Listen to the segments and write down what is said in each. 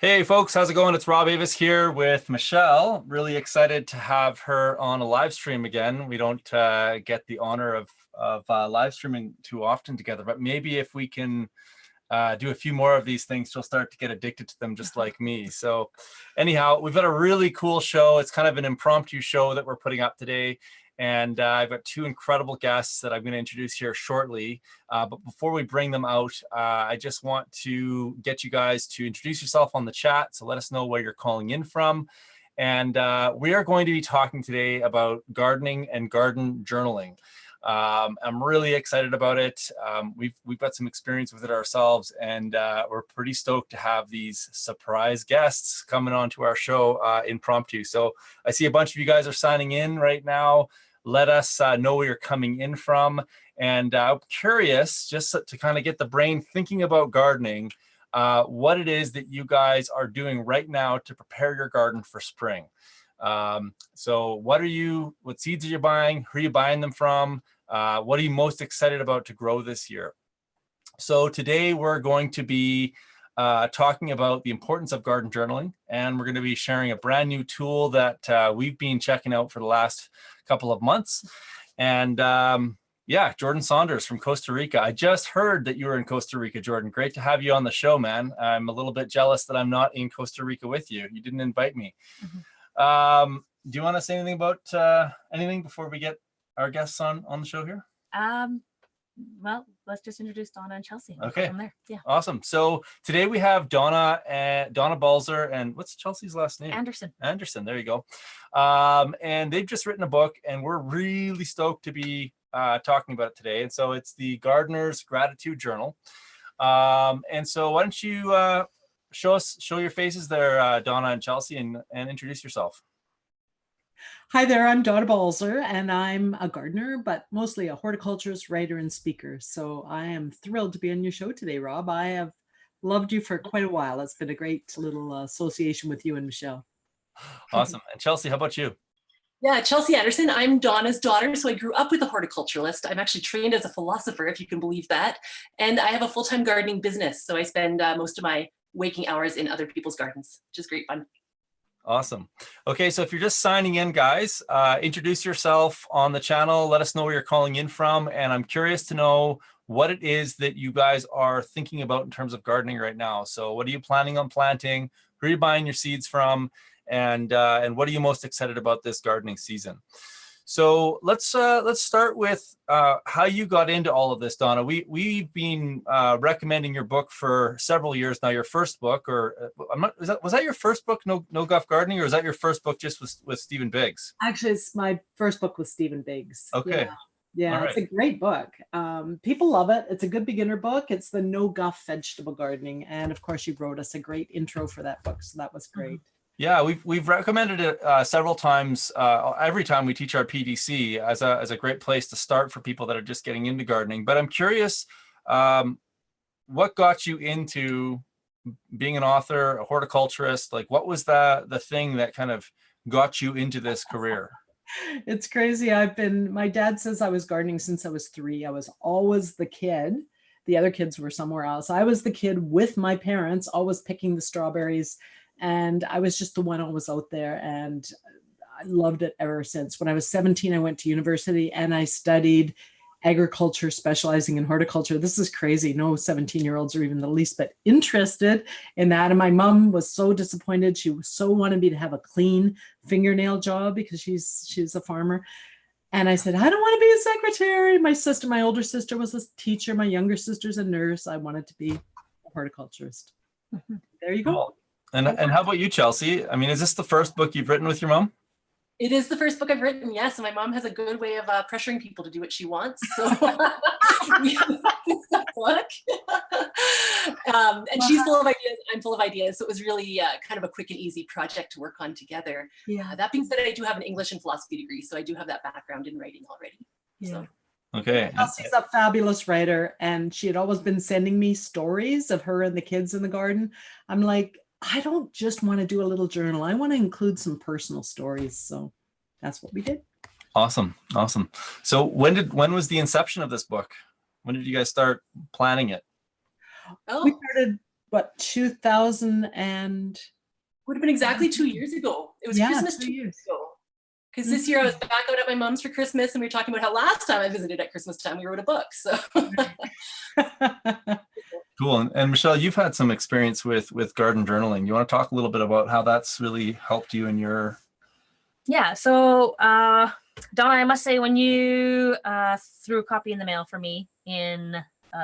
Hey folks, how's it going? It's Rob Avis here with Michelle. Really excited to have her on a live stream again. We don't get the honor of live streaming too often together, but maybe if we can do a few more of these things, she'll start to get addicted to them just like me. So anyhow, we've got a really cool show. It's kind of an impromptu show that we're putting up today. And I've got two incredible guests that I'm going to introduce here shortly. But before we bring them out, I just want to get you guys to introduce yourself on the chat. So let us know where you're calling in from. And we are going to be talking today about gardening and garden journaling. I'm really excited about it. We've got some experience with it ourselves, and we're pretty stoked to have these surprise guests coming on to our show impromptu. So I see a bunch of you guys are signing in right now. Let us know where you're coming in from. And I'm curious, just to kind of get the brain thinking about gardening, what it is that you guys are doing right now to prepare your garden for spring. So what seeds are you buying? Who are you buying them from? What are you most excited about to grow this year? So today we're going to be talking about the importance of garden journaling, and we're going to be sharing a brand new tool that we've been checking out for the last couple of months. And yeah, Jordan Saunders from Costa Rica. I just heard that you were in Costa Rica, Jordan. Great to have you on the show, man. I'm a little bit jealous that I'm not in Costa Rica with you. You didn't invite me. Mm-hmm. Do you want to say anything about anything before we get our guests on the show here? Well, let's just introduce Donna and Chelsie. Okay. From there. Yeah. Awesome. So today we have Donna Balzer, and what's Chelsea's last name? Anderson. Anderson. There you go. And they've just written a book, and we're really stoked to be talking about it today. And so it's the Gardener's Gratitude Journal. And so why don't you show your faces there, Donna and Chelsie, and introduce yourself. Hi there, I'm Donna Balzer, and I'm a gardener, but mostly a horticulturist, writer, and speaker. So I am thrilled to be on your show today, Rob. I have loved you for quite a while. It's been a great little association with you and Michelle. Awesome. And Chelsie, how about you? Yeah, Chelsie Anderson. I'm Donna's daughter, so I grew up with a horticulturalist. I'm actually trained as a philosopher, if you can believe that. And I have a full-time gardening business, so I spend most of my waking hours in other people's gardens, which is great fun. Awesome. Okay, so if you're just signing in, guys, introduce yourself on the channel. Let us know where you're calling in from. And I'm curious to know what it is that you guys are thinking about in terms of gardening right now. So what are you planning on planting? Who are you buying your seeds from? And what are you most excited about this gardening season? So let's start with how you got into all of this, Donna. We've been recommending your book for several years now. Your first book, or was that your first book, No Guff Gardening, or was that your first book just with Stephen Biggs? Actually, it's my first book with Stephen Biggs. Okay. Yeah, it's a great book. People love it. It's a good beginner book. It's the No Guff Vegetable Gardening, and of course, you wrote us a great intro for that book, so that was great. Yeah, we've recommended it several times. Every time we teach our PDC as a great place to start for people that are just getting into gardening. But I'm curious, what got you into being an author, a horticulturist? Like, what was the thing that kind of got you into this career? It's crazy. My dad says I was gardening since I was 3. I was always the kid. The other kids were somewhere else. I was the kid with my parents, always picking the strawberries. And I was just the one always out there, and I loved it ever since. When I was 17, I went to university and I studied agriculture, specializing in horticulture. This is crazy. No 17-year-olds are even the least bit interested in that. And my mom was so disappointed. She so wanted me to have a clean fingernail job because she's a farmer. And I said, I don't want to be a secretary. My older sister was a teacher. My younger sister's a nurse. I wanted to be a horticulturist. There you go. Cool. And how about you, Chelsie? I mean, is this the first book you've written with your mom? It is the first book I've written, yes. And my mom has a good way of pressuring people to do what she wants. So and she's full of ideas. I'm full of ideas. So it was really kind of a quick and easy project to work on together. Yeah. That being said, I do have an English and philosophy degree, so I do have that background in writing already. Yeah. So. Okay. Chelsea's a fabulous writer, and she had always been sending me stories of her and the kids in the garden. I'm like, I don't just want to do a little journal. I want to include some personal stories. So that's what we did. Awesome. Awesome. So when was the inception of this book? When did you guys start planning it? We started what, 2000 and Would have been exactly 2 years ago. It was Yeah, Christmas 2 2 years years. ago. Because this year I was back out at my mom's for Christmas, and we were talking about how last time I visited at Christmas time we wrote a book. So Cool. And Michelle, you've had some experience with garden journaling. You want to talk a little bit about how that's really helped you in your... Yeah. So, Donna, I must say, when you threw a copy in the mail for me in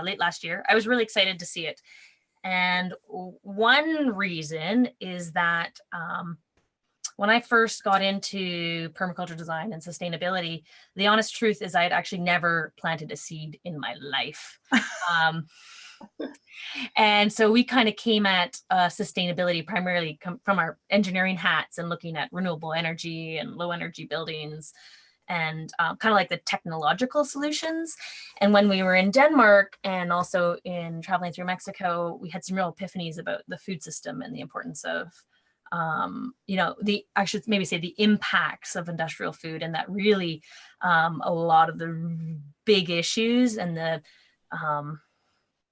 late last year, I was really excited to see it. And one reason is that when I first got into permaculture design and sustainability, the honest truth is I had actually never planted a seed in my life. And so we kind of came at sustainability primarily from our engineering hats and looking at renewable energy and low energy buildings and kind of like the technological solutions. And when we were in Denmark and also in traveling through Mexico, we had some real epiphanies about the food system and the importance of, I should maybe say the impacts of industrial food, and that really a lot of the big issues and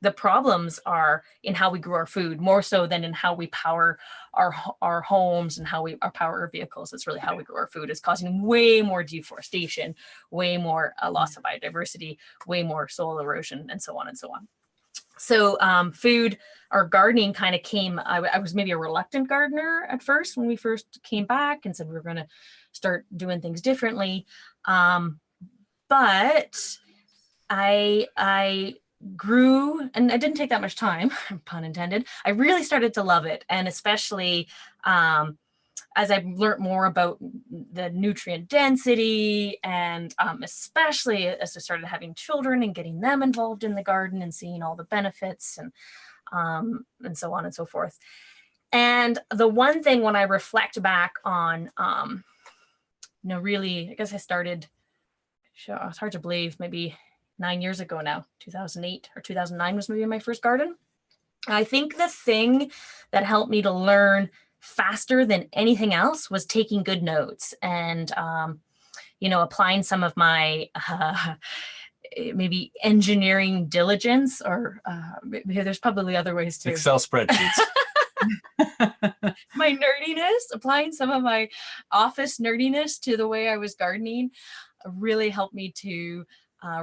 the problems are in how we grow our food, more so than in how we power our homes and how we power our vehicles. It's really how we grow our food. It's causing way more deforestation, way more loss of biodiversity, way more soil erosion, and so on and so on. So food or gardening kind of came, I was maybe a reluctant gardener at first when we first came back and said we were going to start doing things differently. But I grew, and it didn't take that much time, pun intended. I really started to love it. And especially as I learned more about the nutrient density, and especially as I started having children and getting them involved in the garden and seeing all the benefits and so on and so forth. And the one thing when I reflect back on, really, I guess I started, it's hard to believe, maybe 9 years ago now, 2008 or 2009 was maybe my first garden. I think the thing that helped me to learn faster than anything else was taking good notes and, applying some of my maybe engineering diligence, or there's probably other ways to. Excel spreadsheets. My nerdiness, applying some of my office nerdiness to the way I was gardening really helped me to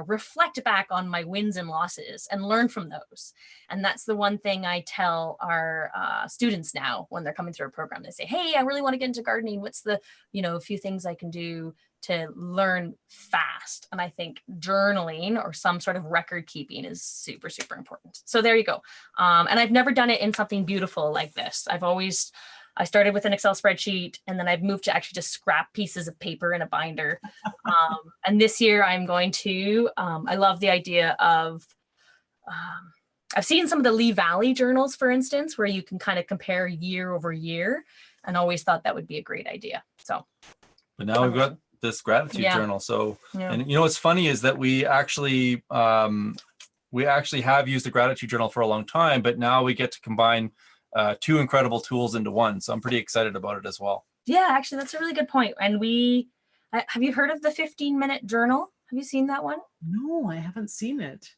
reflect back on my wins and losses and learn from those. And that's the one thing I tell our students now when they're coming through a program. They say, hey, I really want to get into gardening. What's the, a few things I can do to learn fast? And I think journaling or some sort of record keeping is super, super important. So there you go. And I've never done it in something beautiful like this. I started with an Excel spreadsheet, and then I've moved to actually just scrap pieces of paper in a binder. And this year I'm going to, I love the idea of, I've seen some of the Lee Valley journals, for instance, where you can kind of compare year over year, and always thought that would be a great idea. So. But now we've got this gratitude journal. So, and what's funny is that we actually have used the gratitude journal for a long time, but now we get to combine two incredible tools into one. So I'm pretty excited about it as well. Yeah, actually, that's a really good point. And have you heard of the 15-minute journal? Have you seen that one? No, I haven't seen it.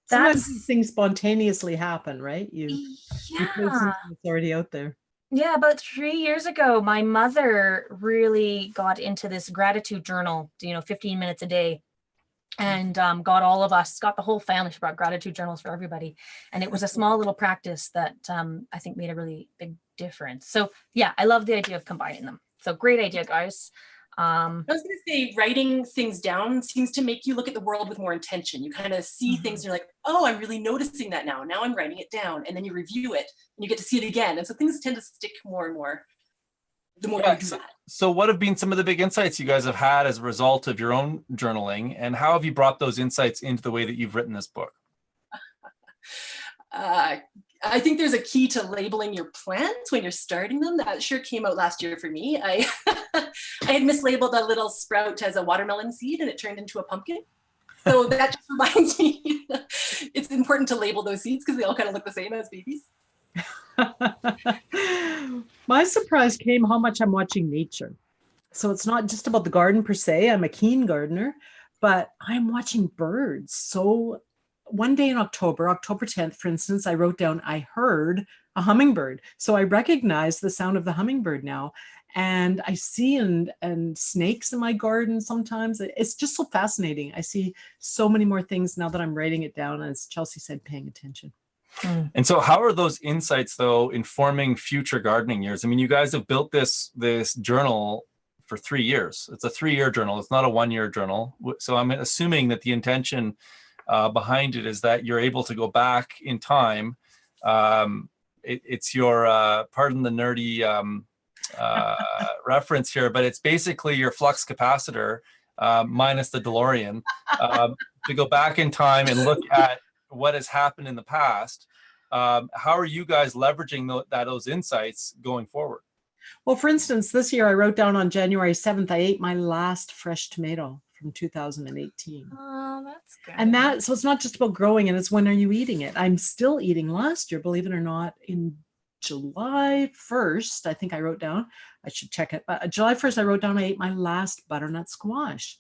Sometimes these things spontaneously happen, right? You put something that's already out there. Yeah, about 3 years ago, my mother really got into this gratitude journal, 15 minutes a day. And got the whole family. She brought gratitude journals for everybody. And it was a small little practice that I think made a really big difference. So yeah, I love the idea of combining them. So great idea, guys. I was going to say, writing things down seems to make you look at the world with more intention. You kind of see things and you're like, oh, I'm really noticing that now. Now I'm writing it down. And then you review it and you get to see it again. And so things tend to stick more and more the more you do that. So what have been some of the big insights you guys have had as a result of your own journaling, and how have you brought those insights into the way that you've written this book? I think there's a key to labeling your plants when you're starting them. That sure came out last year for me. I had mislabeled a little sprout as a watermelon seed, and it turned into a pumpkin. So that just reminds me, it's important to label those seeds because they all kind of look the same as babies. My surprise came how much I'm watching nature. So it's not just about the garden per se. I'm a keen gardener, but I'm watching birds. So one day in October 10th, for instance, I wrote down, I heard a hummingbird. So I recognize the sound of the hummingbird now. And I see and snakes in my garden sometimes. It's just so fascinating. I see so many more things now that I'm writing it down, as Chelsie said, paying attention. And so how are those insights, though, informing future gardening years? I mean, you guys have built this journal for 3 years. It's a 3-year journal. It's not a 1-year journal. So I'm assuming that the intention behind it is that you're able to go back in time. It's your, pardon the nerdy reference here, but it's basically your flux capacitor minus the DeLorean to go back in time and look at what has happened in the past. How are you guys leveraging those insights going forward? Well, for instance, this year I wrote down on January 7th, I ate my last fresh tomato from 2018. Oh, that's good. And so it's not just about growing it, it's when are you eating it? I'm still eating last year, believe it or not, in July 1st, I think I wrote down, I should check it. July 1st, I wrote down I ate my last butternut squash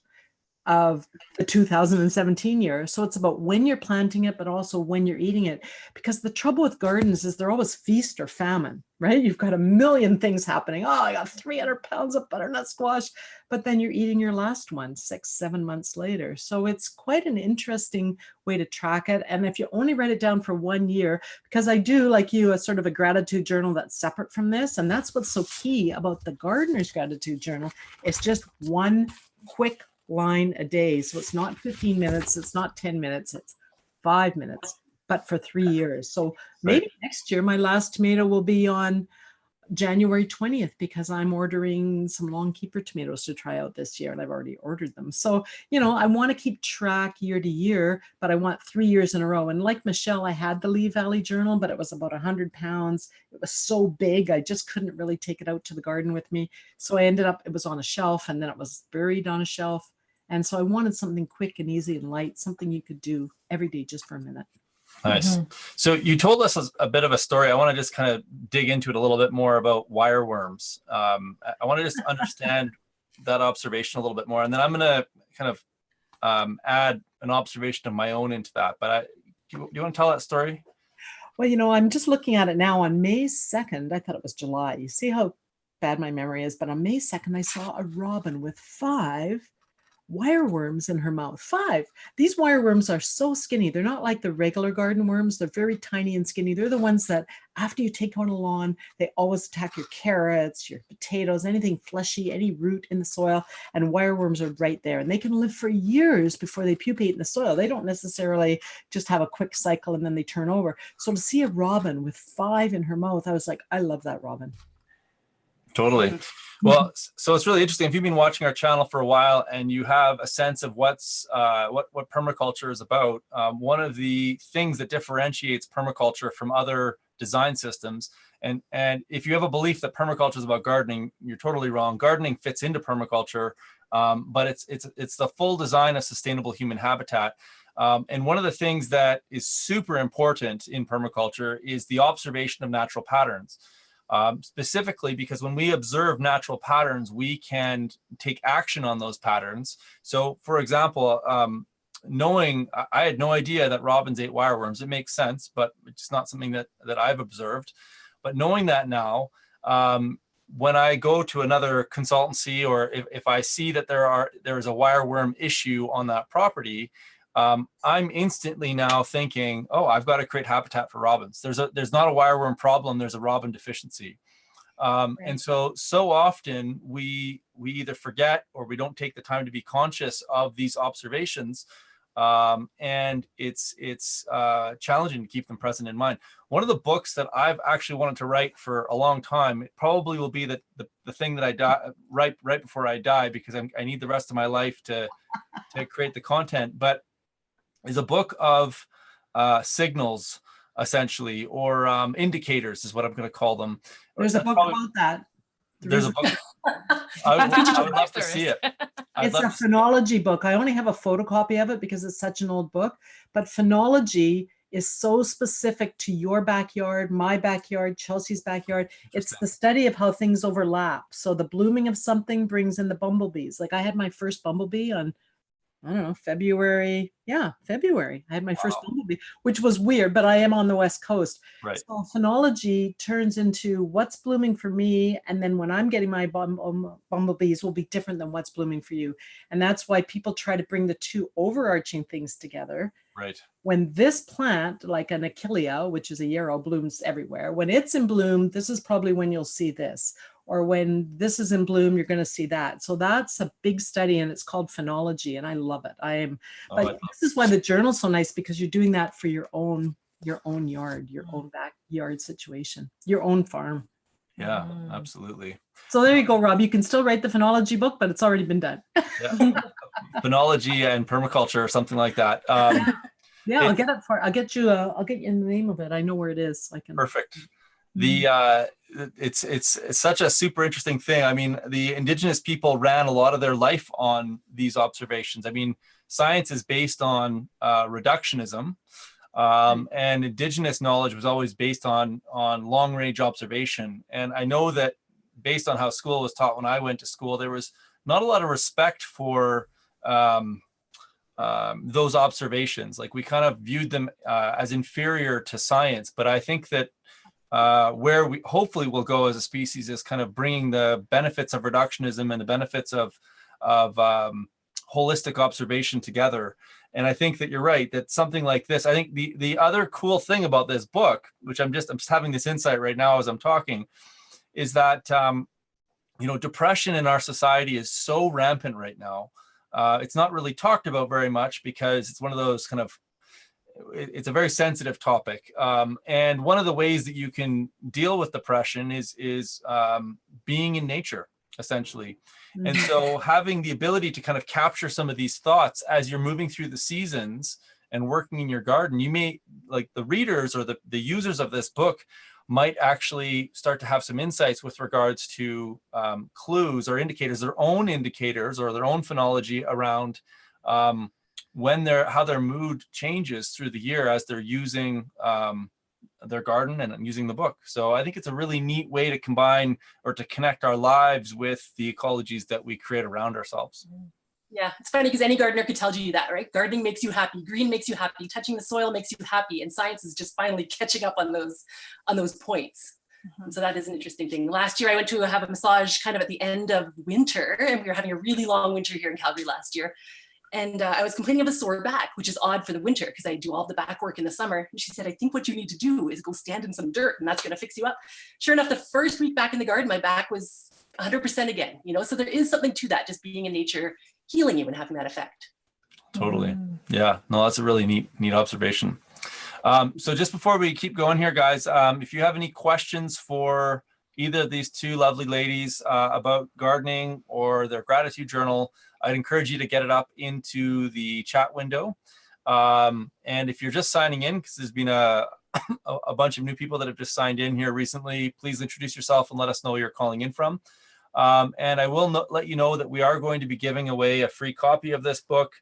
of the 2017 year. So it's about when you're planting it, but also when you're eating it. Because the trouble with gardens is they're always feast or famine, right? You've got a million things happening. Oh, I got 300 pounds of butternut squash, but then you're eating your last one 6-7 months later. So it's quite an interesting way to track it. And if you only write it down for 1 year, because I do, like you, a sort of a gratitude journal that's separate from this. And that's what's so key about the gardener's gratitude journal. It's just one quick line a day. So it's not 15 minutes, it's not 10 minutes, it's 5 minutes, but for 3 years. So maybe next year, my last tomato will be on January 20th, because I'm ordering some long keeper tomatoes to try out this year, and I've already ordered them. So, I want to keep track year to year, but I want 3 years in a row. And like Michelle, I had the Lee Valley Journal, but it was about 100 pounds. It was so big, I just couldn't really take it out to the garden with me. So I ended up, it was on a shelf, and then it was buried on a shelf. And so I wanted something quick and easy and light, something you could do every day just for a minute. Nice. So you told us a bit of a story. I want to just kind of dig into it a little bit more about wireworms. I want to just understand that observation a little bit more. And then I'm going to kind of add an observation of my own into that. But do you want to tell that story? Well, I'm just looking at it now on May 2nd. I thought it was July. You see how bad my memory is. But on May 2nd, I saw a robin with 5 wireworms in her mouth. 5. These wireworms are so skinny. They're not like the regular garden worms. They're very tiny and skinny. They're the ones that after you take on a lawn, they always attack your carrots, your potatoes, anything fleshy, any root in the soil. And wireworms are right there. And they can live for years before they pupate in the soil. They don't necessarily just have a quick cycle and then they turn over. So to see a robin with 5 in her mouth, I was like, I love that robin. Totally. Well, so it's really interesting. If you've been watching our channel for a while and you have a sense of what permaculture is about, one of the things that differentiates permaculture from other design systems, and if you have a belief that permaculture is about gardening, you're totally wrong. Gardening fits into permaculture, but it's the full design of sustainable human habitat. And one of the things that is super important in permaculture is the observation of natural patterns. Specifically because when we observe natural patterns, we can take action on those patterns. So for example, I had no idea that robins ate wireworms. It makes sense, but it's not something that I've observed. But knowing that now, when I go to another consultancy, or if I see that there is a wireworm issue on that property, I'm instantly now thinking, oh, I've got to create habitat for robins. There's not a wireworm problem, there's a robin deficiency. Right. And so often we either forget or we don't take the time to be conscious of these observations. And it's challenging to keep them present in mind. One of the books that I've actually wanted to write for a long time, it probably will be the thing that I write right before I die, because I need the rest of my life to create the content, but is a book of signals, essentially, or indicators is what I'm going to call them. There's a book about that. There's a book. I would love to see it. It's a phenology book. I only have a photocopy of it because it's such an old book, but phenology is so specific to your backyard, my backyard, Chelsea's backyard. It's the study of how things overlap. So the blooming of something brings in the bumblebees. Like I had my first bumblebee on I don't know, February. Yeah, February. I had my first Wow. bumblebee, which was weird, but I am on the West Coast. Right. So phenology turns into what's blooming for me. And then when I'm getting my bumblebees will be different than what's blooming for you. And that's why people try to bring the two overarching things together. Right. When this plant, like an achillea, which is a yarrow, blooms everywhere, when it's in bloom, this is probably when you'll see this. Or when this is in bloom, you're going to see that. So that's a big study, and it's called phenology, and I love it. But this is why the journal's so nice, because you're doing that for your own yard, your own backyard situation, your own farm. Yeah, absolutely. So there you go, Rob. You can still write the phenology book, but it's already been done. Yeah. Phenology and permaculture or something like that. Yeah, I'll get it for. I'll get you the name of it. I know where it is. So I can. Perfect. It's such a super interesting thing. I mean, the indigenous people ran a lot of their life on these observations. I mean, science is based on reductionism, and indigenous knowledge was always based on long range observation. And I know that based on how school was taught when I went to school, there was not a lot of respect for those observations. Like, we kind of viewed them as inferior to science. But I think that where we hopefully will go as a species is kind of bringing the benefits of reductionism and the benefits of holistic observation together. And I think that you're right, that something like this, I think the other cool thing about this book, which I'm just having this insight right now as I'm talking, is that, depression in our society is so rampant right now. It's not really talked about very much because it's one of those kind of, it's a very sensitive topic. And one of the ways that you can deal with depression is being in nature, essentially. Mm-hmm. And so having the ability to kind of capture some of these thoughts as you're moving through the seasons and working in your garden, you may, like the readers or the users of this book might actually start to have some insights with regards to clues or indicators, their own indicators or their own phenology around how their mood changes through the year as they're using their garden and using the book. So I think it's a really neat way to combine or to connect our lives with the ecologies that we create around ourselves. Yeah, it's funny because any gardener could tell you that, right? Gardening makes you happy, green makes you happy, touching the soil makes you happy, and science is just finally catching up on those points. Mm-hmm. So that is an interesting thing. Last year I went to have a massage kind of at the end of winter, and we were having a really long winter here in Calgary last year. And I was complaining of a sore back, which is odd for the winter because I do all the back work in the summer. And she said, I think what you need to do is go stand in some dirt and that's going to fix you up. Sure enough, the first week back in the garden, my back was 100% again, so there is something to that, just being in nature, healing you and having that effect. Totally. Yeah, no, that's a really neat observation. So just before we keep going here, guys, if you have any questions for either of these two lovely ladies about gardening or their gratitude journal, I'd encourage you to get it up into the chat window. And if you're just signing in, because there's been a bunch of new people that have just signed in here recently, please introduce yourself and let us know where you're calling in from. And I will let you know that we are going to be giving away a free copy of this book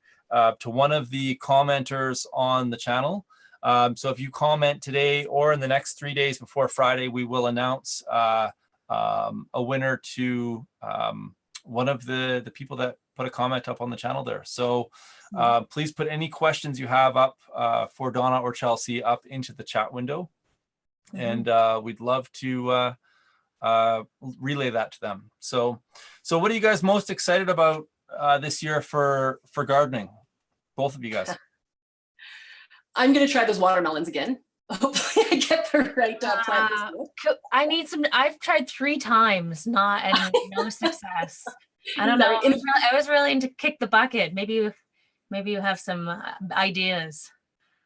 to one of the commenters on the channel. So if you comment today or in the next 3 days before Friday, we will announce a winner to one of the people that put a comment up on the channel there. So please put any questions you have up for Donna or Chelsie up into the chat window. Mm-hmm. And we'd love to relay that to them. So what are you guys most excited about this year for gardening? Both of you guys. I'm going to try those watermelons again. Hopefully I get the right plant. I need some. I've tried 3 times, no success. I don't know. I was willing to kick the bucket. Maybe you have some ideas.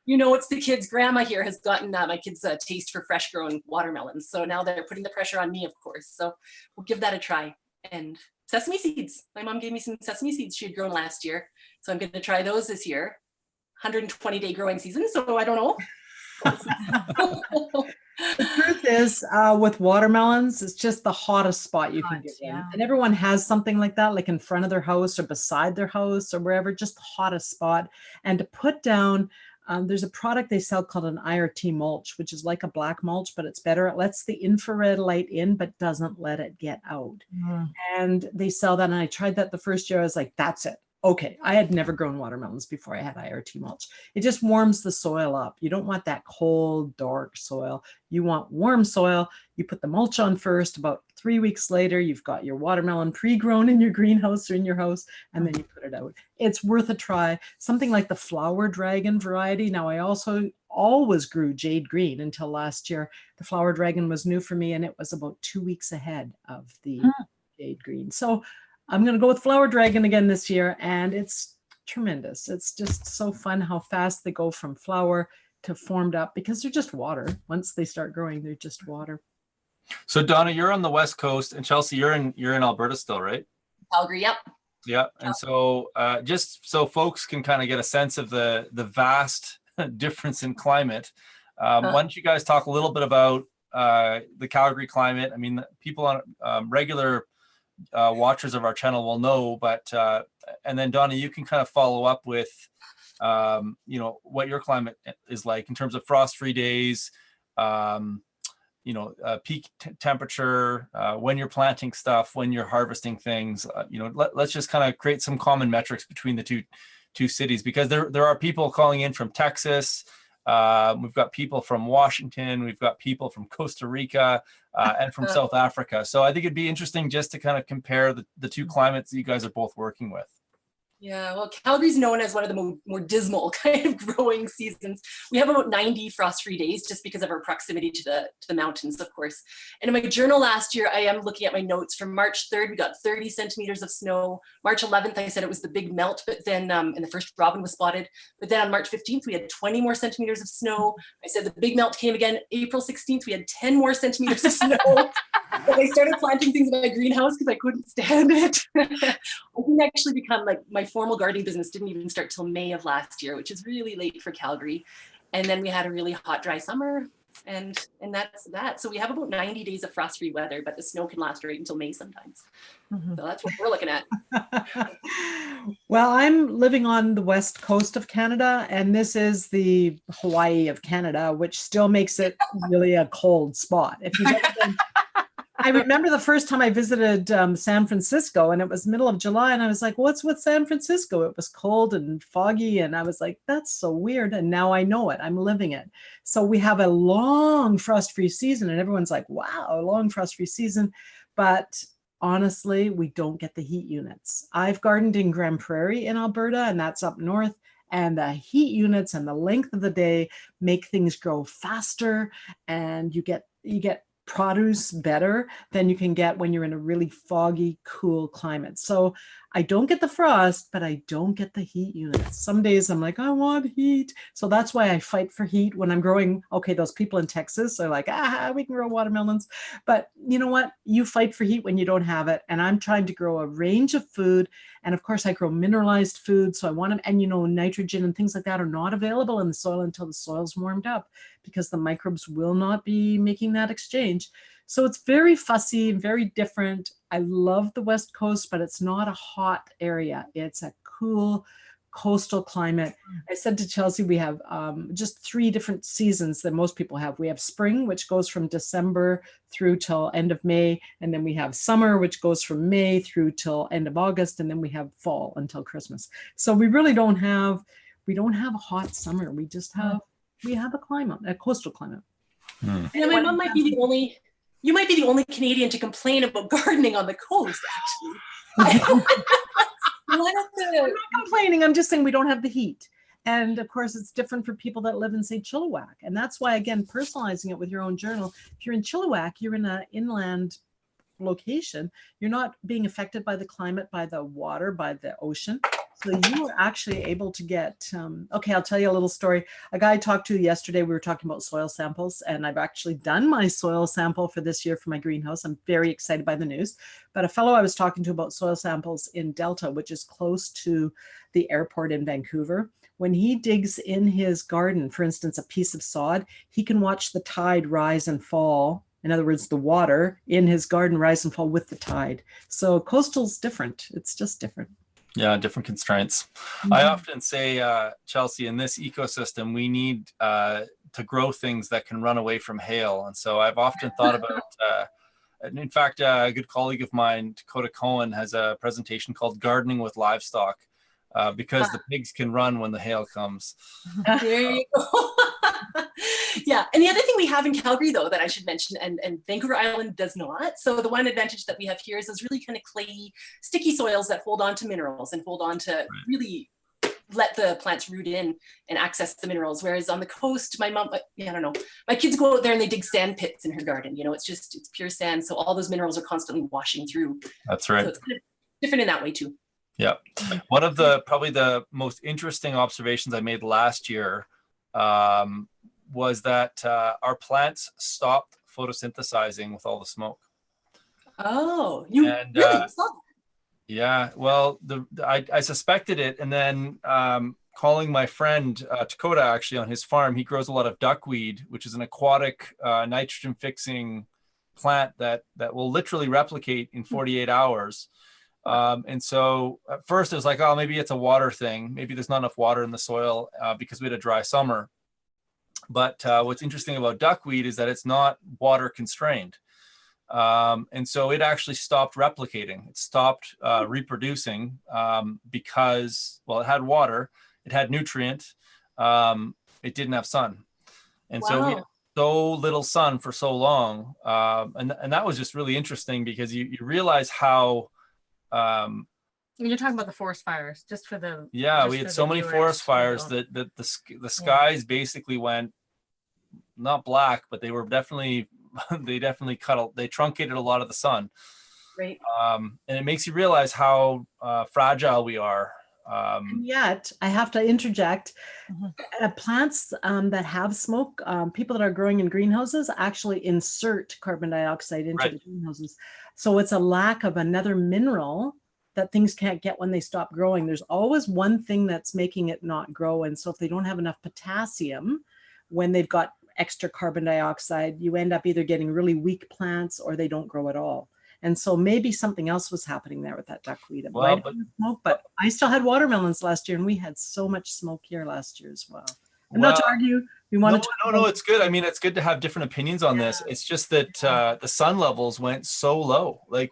It's the kids' grandma here has gotten my kids a taste for fresh grown watermelons. So now they're putting the pressure on me, of course. So we'll give that a try. And sesame seeds. My mom gave me some sesame seeds she had grown last year. So I'm going to try those this year. 120-day growing season. So I don't know. The truth is, with watermelons, it's just the hottest spot you can get in. And everyone has something like that, like in front of their house or beside their house or wherever, just the hottest spot. And to put down, there's a product they sell called an IRT mulch, which is like a black mulch, but it's better. It lets the infrared light in, but doesn't let it get out. And they sell that. And I tried that the first year. I was like, that's it. okay, I had never grown watermelons before I had IRT mulch. It just warms the soil up. You don't want that cold, dark soil. You want warm soil. You put the mulch on first. About 3 weeks later, you've got your watermelon pre-grown in your greenhouse or in your house, and then you put it out. It's worth a try. Something like the flower dragon variety. Now, I also always grew jade green until last year. The flower dragon was new for me, and it was about 2 weeks ahead of the jade green. So I'm going to go with flower dragon again this year, and it's tremendous. It's just so fun how fast they go from flower to formed up, because they're just water. Once they start growing, they're just water. So Donna, you're on the West Coast, and Chelsie, you're in Alberta still, right? Calgary, yep. Yeah. And so just so folks can kind of get a sense of the vast difference in climate, why don't you guys talk a little bit about the Calgary climate? I mean, people on regular watchers of our channel will know, but and then Donna, you can kind of follow up with you know, what your climate is like in terms of frost-free days, you know, peak temperature, when you're planting stuff, when you're harvesting things. You know, let's just kind of create some common metrics between the two cities, because there are people calling in from Texas. We've got people from Washington, we've got people from Costa Rica, and from South Africa. So I think it'd be interesting just to kind of compare the two climates that you guys are both working with. Yeah, well, Calgary's known as one of the more dismal kind of growing seasons. We have about 90 frost-free days just because of our proximity to the mountains, of course. And in my journal last year, I am looking at my notes. From March 3rd, we got 30 centimeters of snow. March 11th, I said it was the big melt, but then, and the first robin was spotted. But then on March 15th, we had 20 more centimeters of snow. I said the big melt came again. April 16th, we had 10 more centimeters of snow. But I started planting things in my greenhouse because I couldn't stand it. I didn't actually become like, my formal gardening business didn't even start till May of last year, which is really late for Calgary. And then we had a really hot, dry summer, and that's that. So we have about 90 days of frost-free weather, but the snow can last right until May sometimes. So that's what we're looking at. Well, I'm living on the west coast of Canada, and this is the Hawaii of Canada, which still makes it really a cold spot. If you've ever been, I remember the first time I visited San Francisco, and it was middle of July, and I was like, what's with San Francisco? It was cold and foggy, and I was like, that's so weird. And now I know it. I'm living it. So we have a long frost-free season, and everyone's like, wow, a long frost-free season. But honestly, we don't get the heat units. I've gardened in Grand Prairie in Alberta, and that's up north. And the heat units and the length of the day make things grow faster, and you get produce better than you can get when you're in a really foggy, cool climate. So I don't get the frost, but I don't get the heat units. Some days I'm like, I want heat. So that's why I fight for heat when I'm growing. Okay, those people in Texas are like, we can grow watermelons. But you know what? You fight for heat when you don't have it. And I'm trying to grow a range of food. And of course, I grow mineralized food. So I want to, and you know, nitrogen and things like that are not available in the soil until the soil's warmed up, because the microbes will not be making that exchange. So it's very fussy, very different. I love the West Coast, but it's not a hot area. It's a cool coastal climate. I said to Chelsie, we have just 3 different seasons that most people have. We have spring, which goes from December through till end of May. And then we have summer, which goes from May through till end of August. And then we have fall until Christmas. So we really don't have a hot summer. We just have, we have a climate, a coastal climate. And my mom might be the only, you might be the only Canadian to complain about gardening on the coast, actually. I'm not complaining. I'm just saying we don't have the heat. And of course, it's different for people that live in, say, Chilliwack. And that's why, again, personalizing it with your own journal. If you're in Chilliwack, you're in an inland location. You're not being affected by the climate, by the water, by the ocean. So you were actually able to get, okay, I'll tell you a little story. A guy I talked to yesterday, we were talking about soil samples, and I've actually done my soil sample for this year for my greenhouse. I'm very excited by the news. But a fellow I was talking to about soil samples in Delta, which is close to the airport in Vancouver, when he digs in his garden, for instance, a piece of sod, he can watch the tide rise and fall. In other words, the water in his garden rise and fall with the tide. So coastal's different. It's just different. Yeah, different constraints. I often say, Chelsie, in this ecosystem, we need to grow things that can run away from hail. And so I've often thought about, in fact, a good colleague of mine, Dakota Cohen, has a presentation called Gardening with Livestock, because the pigs can run when the hail comes. There you go. Yeah, and the other thing we have in Calgary, though, that I should mention, and Vancouver Island does not. So the one advantage that we have here is those really kind of clayey, sticky soils that hold on to minerals and hold on to really let the plants root in and access the minerals. Whereas on the coast, my mom, I don't know, my kids go out there and they dig sand pits in her garden. You know, it's pure sand. So all those minerals are constantly washing through. That's right. So it's kind of different in that way too. Yeah. One of probably the most interesting observations I made last year was that our plants stopped photosynthesizing with all the smoke. Oh, you really saw that? Yeah, well, I suspected it, and then calling my friend Dakota, actually, on his farm, he grows a lot of duckweed, which is an aquatic nitrogen fixing plant that will literally replicate in 48 hours. And so at first it was like, oh, maybe it's a water thing. Maybe there's not enough water in the soil because we had a dry summer. But what's interesting about duckweed is that it's not water constrained. And so it actually stopped replicating. It stopped reproducing because, well, it had water, it had nutrient, it didn't have sun. And so we had so little sun for so long. And that was just really interesting because you realize how... You're talking about the forest fires, just for the... Yeah, we had so many forest fires that the skies basically went not black, but they were definitely... they truncated a lot of the sun. Right. And it makes you realize how fragile we are. And yet, I have to interject, plants that have smoke, people that are growing in greenhouses actually insert carbon dioxide into the greenhouses. So it's a lack of another mineral that things can't get when they stop growing. There's always one thing that's making it not grow. And so if they don't have enough potassium, when they've got extra carbon dioxide, you end up either getting really weak plants or they don't grow at all. And so maybe something else was happening there with that duckweed. But I still had watermelons last year, and we had so much smoke here last year as well. Not to argue. We wanted no, it's good. I mean, it's good to have different opinions on this. It's just that the sun levels went so low. Like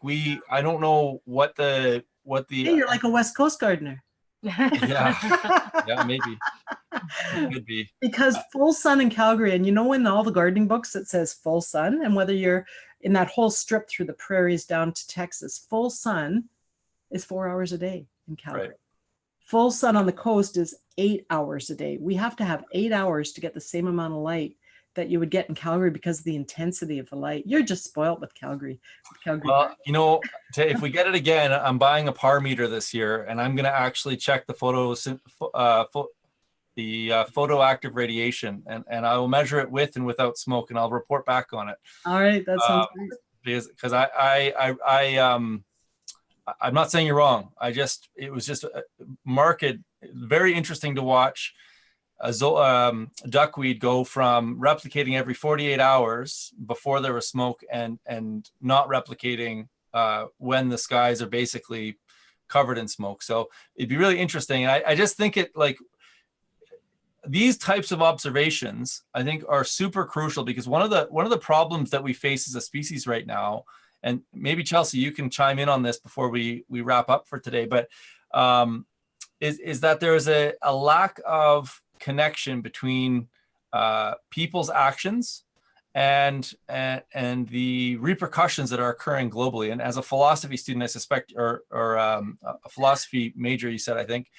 I don't know what the. Hey, you're like a West Coast gardener. Yeah, maybe. It could be. Because full sun in Calgary, and in all the gardening books it says full sun, and whether you're in that whole strip through the prairies down to Texas, full sun is 4 hours a day in Calgary. Right. Full sun on the coast is 8 hours a day. We have to have 8 hours to get the same amount of light that you would get in Calgary because of the intensity of the light. You're just spoiled with Calgary. Well, if we get it again, I'm buying a par meter this year, and I'm going to actually check the photoactive radiation, and I will measure it with and without smoke, and I'll report back on it. All right, that sounds great. Because I'm not saying you're wrong. It was just very interesting to watch duckweed go from replicating every 48 hours before there was smoke and not replicating when the skies are basically covered in smoke. So it'd be really interesting. And I just think these types of observations, I think, are super crucial, because one of the problems that we face as a species right now, and maybe Chelsie, you can chime in on this before we wrap up for today, but is that there is a lack of connection between people's actions and the repercussions that are occurring globally. And as a philosophy student, I suspect, or a philosophy major, you said, I think,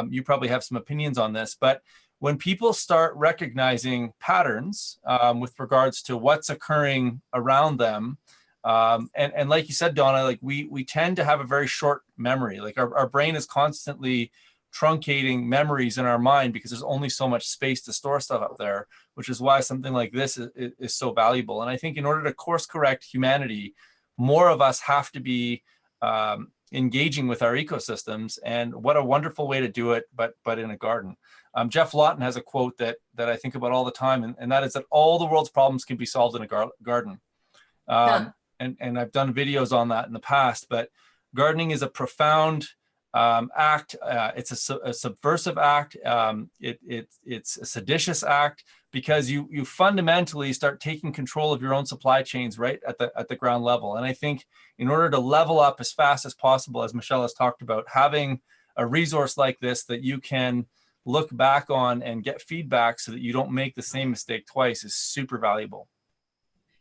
you probably have some opinions on this, but when people start recognizing patterns with regards to what's occurring around them, and like you said, Donna, like we tend to have a very short memory. Like our brain is constantly truncating memories in our mind because there's only so much space to store stuff up there, which is why something like this is so valuable. And I think in order to course correct humanity, more of us have to be engaging with our ecosystems, and what a wonderful way to do it, but in a garden. Jeff Lawton has a quote that I think about all the time, and that is that all the world's problems can be solved in a garden. And I've done videos on that in the past, but gardening is a profound act. It's a subversive act. It's a seditious act, because you fundamentally start taking control of your own supply chains right at the ground level. And I think in order to level up as fast as possible, as Michelle has talked about, having a resource like this that you can look back on and get feedback so that you don't make the same mistake twice is super valuable.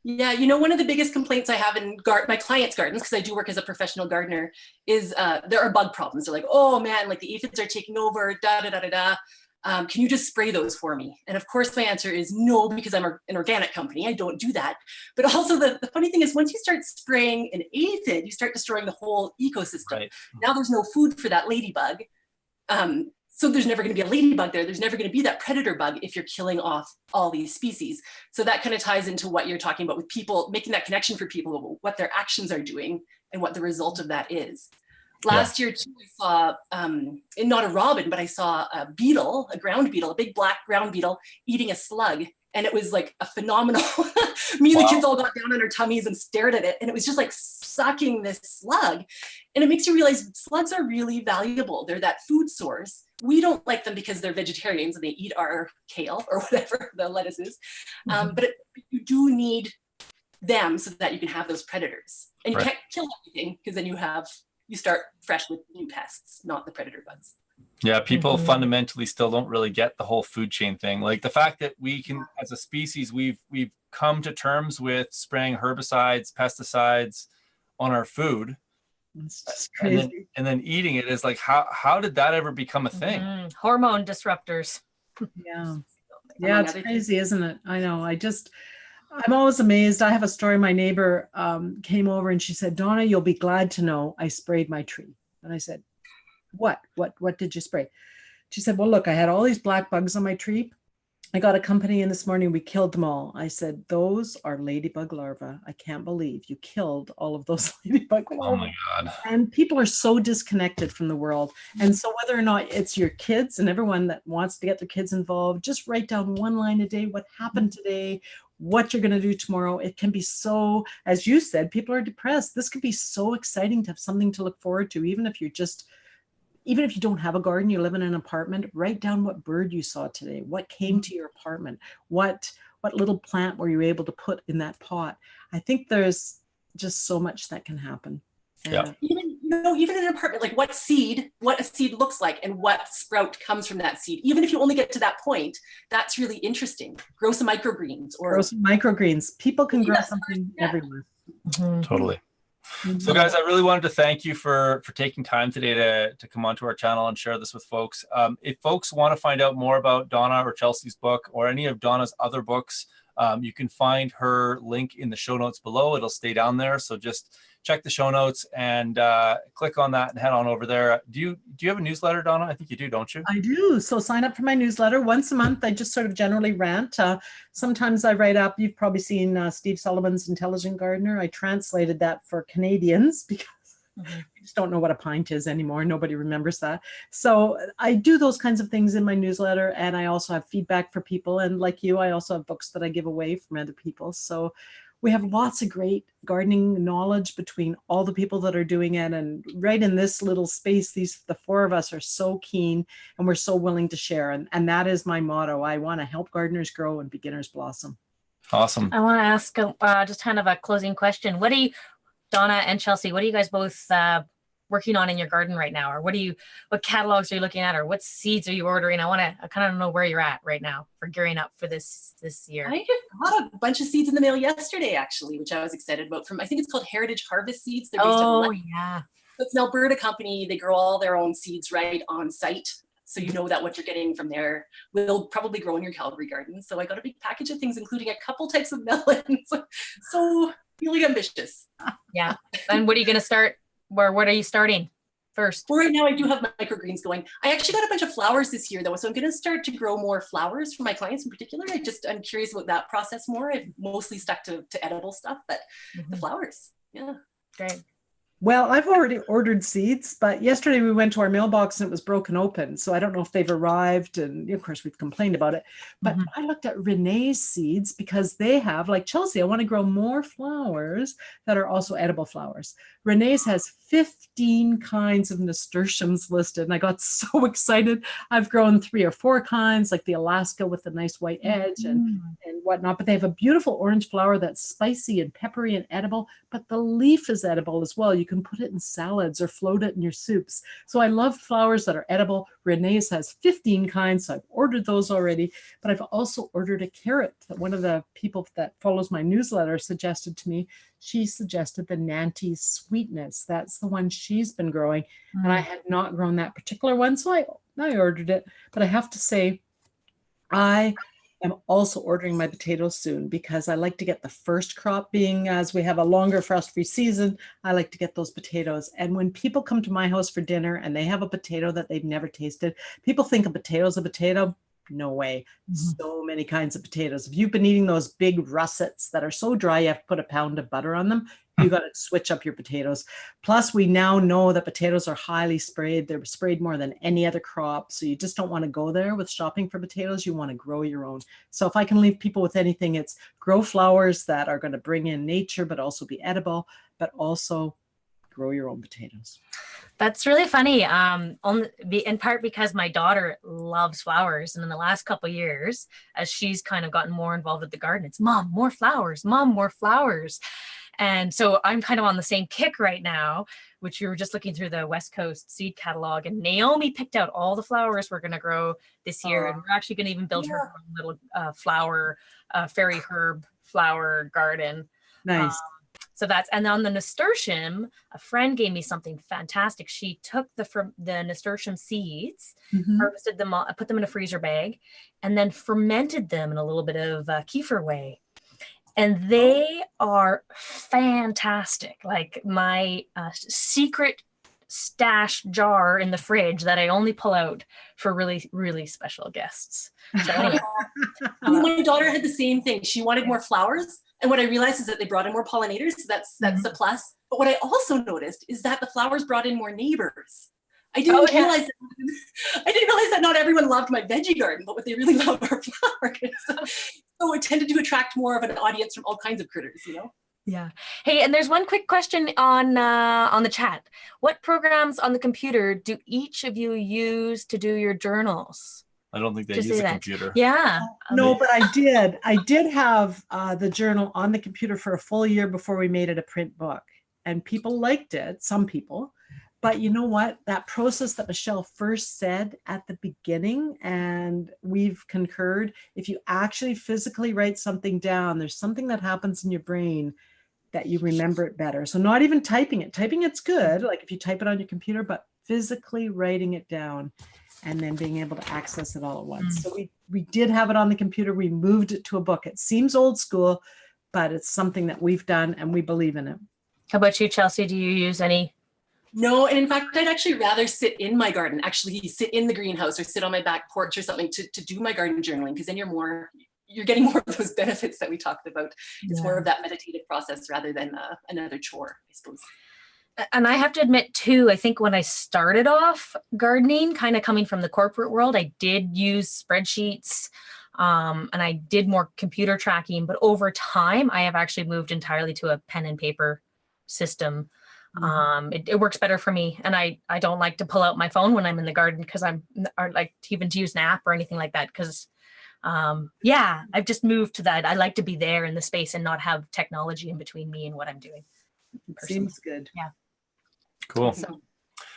Yeah, one of the biggest complaints I have in my clients' gardens, because I do work as a professional gardener, is there are bug problems. They're like, oh man, like the aphids are taking over, da da da da da. Can you just spray those for me? And of course, my answer is no, because I'm an organic company. I don't do that. But also the funny thing is, once you start spraying an aphid, you start destroying the whole ecosystem. Right. Now there's no food for that ladybug. So there's never going to be a ladybug there. There's never going to be that predator bug if you're killing off all these species. So that kind of ties into what you're talking about with people, making that connection for people about what their actions are doing and what the result of that is. Last year too, I saw, not a robin, but I saw a beetle, a ground beetle, a big black ground beetle eating a slug. And it was like a phenomenal, me and the kids all got down on our tummies and stared at it. And it was just like sucking this slug. And it makes you realize slugs are really valuable. They're that food source. We don't like them because they're vegetarians and they eat our kale or whatever the lettuce is. But you do need them so that you can have those predators. And you can't kill everything, because then you start fresh with new pests, not the predator bugs. Yeah, people fundamentally still don't really get the whole food chain thing. Like the fact that we can, as a species, we've come to terms with spraying herbicides, pesticides on our food. It's just crazy. And then eating it is like, how did that ever become a thing? Hormone disruptors. Yeah. Yeah, it's crazy, isn't it? I know. I'm always amazed. I have a story. My neighbor came over and she said, Donna, you'll be glad to know I sprayed my tree. And I said, what did you spray? She said, well, look, I had all these black bugs on my tree. I got a company in this morning. We killed them all. I said, those are ladybug larvae. I can't believe you killed all of those ladybug larvae. Oh my God. And people are so disconnected from the world. And so whether or not it's your kids and everyone that wants to get their kids involved, just write down one line a day, what happened today, what you're going to do tomorrow. It can be so, as you said, people are depressed. This could be so exciting to have something to look forward to, even if you don't have a garden, you live in an apartment, write down what bird you saw today, what came to your apartment, what little plant were you able to put in that pot. I think there's just so much that can happen. Yeah. Even in an apartment, like what a seed looks like and what sprout comes from that seed. Even if you only get to that point, that's really interesting. Grow some microgreens. People can grow something everywhere. Totally. So guys, I really wanted to thank you for taking time today to come onto our channel and share this with folks. If folks want to find out more about Donna or Chelsie's book or any of Donna's other books, you can find her link in the show notes below. It'll stay down there. So just check the show notes and click on that and head on over there. Do you have a newsletter, Donna? I think you do, don't you? I do. So sign up for my newsletter once a month. I just sort of generally rant. Sometimes I write up, you've probably seen Steve Sullivan's Intelligent Gardener. I translated that for Canadians because we just don't know what a pint is anymore. Nobody remembers that. So I do those kinds of things in my newsletter. And I also have feedback for people. And like you, I also have books that I give away from other people. So we have lots of great gardening knowledge between all the people that are doing it. And right in this little space, the four of us are so keen and we're so willing to share. And that is my motto. I want to help gardeners grow and beginners blossom. Awesome. I want to ask just kind of a closing question. Donna and Chelsie, what are you guys both working on in your garden right now? Or what catalogs are you looking at? Or what seeds are you ordering? I kind of know where you're at right now for gearing up for this year. I got a bunch of seeds in the mail yesterday, actually, which I was excited about. I think it's called Heritage Harvest Seeds. They're based yeah. It's an Alberta company. They grow all their own seeds right on site. So you know that what you're getting from there will probably grow in your Calgary garden. So I got a big package of things, including a couple types of melons. So really ambitious. Yeah. And what are you going to start? What are you starting first? Right now, I do have microgreens going. I actually got a bunch of flowers this year, though, so I'm going to start to grow more flowers for my clients in particular. I'm curious about that process more. I've mostly stuck to edible stuff, but the flowers, yeah. Great. Well, I've already ordered seeds, but yesterday we went to our mailbox and it was broken open. So I don't know if they've arrived. And of course, we've complained about it. But I looked at Renee's seeds because they have, like Chelsea, I want to grow more flowers that are also edible flowers. Renee's has 15 kinds of nasturtiums listed. And I got so excited. I've grown 3 or 4 kinds, like the Alaska with the nice white edge and whatnot. But they have a beautiful orange flower that's spicy and peppery and edible, but the leaf is edible as well. You can put it in salads or float it in your soups. So I love flowers that are edible. Renee's has 15 kinds, so I've ordered those already. But I've also ordered a carrot that one of the people that follows my newsletter suggested to me. She suggested the Nantes Sweetness. That's the one she's been growing. And I had not grown that particular one, so I ordered it. But I have to say, I am also ordering my potatoes soon because I like to get the first crop, being as we have a longer frost-free season. I like to get those potatoes. And when people come to my house for dinner and they have a potato that they've never tasted, people think a potato is a potato. No way. So many kinds of potatoes. If you've been eating those big russets that are so dry you have to put a pound of butter on them, you got to switch up your potatoes. Plus, we now know that potatoes are highly sprayed. They're sprayed more than any other crop. So you just don't want to go there with shopping for potatoes. You want to grow your own. So if I can leave people with anything, it's grow flowers that are going to bring in nature, but also be edible, but also grow your own potatoes. That's really funny. In part because my daughter loves flowers, and in the last couple of years, as she's kind of gotten more involved with the garden, it's Mom, more flowers, Mom, more flowers. And so I'm kind of on the same kick right now, which we were just looking through the West Coast seed catalog, and Naomi picked out all the flowers we're going to grow this year. And we're actually going to even build her own little flower, fairy herb flower garden. Nice. So that's, and on the nasturtium, a friend gave me something fantastic. She took the nasturtium seeds, harvested them, put them in a freezer bag, and then fermented them in a little bit of kefir whey. And they are fantastic. Like my secret stash jar in the fridge that I only pull out for really, really special guests. So anyway. My daughter had the same thing. She wanted more flowers. And what I realized is that they brought in more pollinators. So that's the plus. But what I also noticed is that the flowers brought in more neighbors. I didn't realize that not everyone loved my veggie garden, but what they really love are flowers. So it tended to attract more of an audience from all kinds of critters, you know? Yeah. Hey, and there's one quick question on the chat. What programs on the computer do each of you use to do your journals? I don't think they use a computer. Yeah. No, but I did. I did have the journal on the computer for a full year before we made it a print book. And people liked it, some people. But you know what? That process that Michelle first said at the beginning, and we've concurred, if you actually physically write something down, there's something that happens in your brain that you remember it better. So not even typing it. Typing it's good, like if you type it on your computer, but physically writing it down and then being able to access it all at once. So we did have it on the computer. We moved it to a book. It seems old school, but it's something that we've done and we believe in it. How about you, Chelsie? Do you use any? No, and in fact, I'd actually rather sit in my garden, actually sit in the greenhouse or sit on my back porch or something to do my garden journaling, because then you're getting more of those benefits that we talked about. It's more of that meditative process rather than another chore, I suppose. And I have to admit too, I think when I started off gardening, kind of coming from the corporate world, I did use spreadsheets and I did more computer tracking, but over time I have actually moved entirely to a pen and paper system. It works better for me, and I don't like to pull out my phone when I'm in the garden because or like to use an app or anything like that, because I've just moved to that. I like to be there in the space and not have technology in between me and what I'm doing. Seems good. Yeah. Cool. So,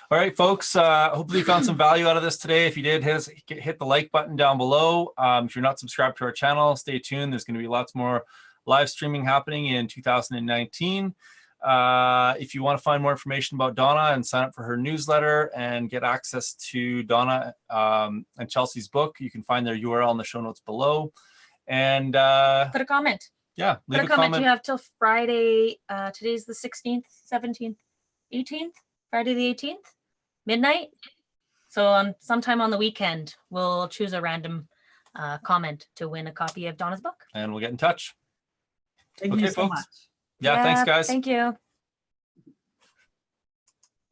all right, folks, hopefully you found some value out of this today. If you did, hit the like button down below. If you're not subscribed to our channel, stay tuned. There's going to be lots more live streaming happening in 2019. If you want to find more information about Donna and sign up for her newsletter and get access to Donna and Chelsea's book, you can find their URL in the show notes below. And put a comment. Yeah, leave a comment. You have till Friday. Today's the 16th, 17th, 18th, Friday the 18th, midnight. So sometime on the weekend, we'll choose a random comment to win a copy of Donna's book. And we'll get in touch. Thank you so much. Yeah, thanks, guys. Thank you.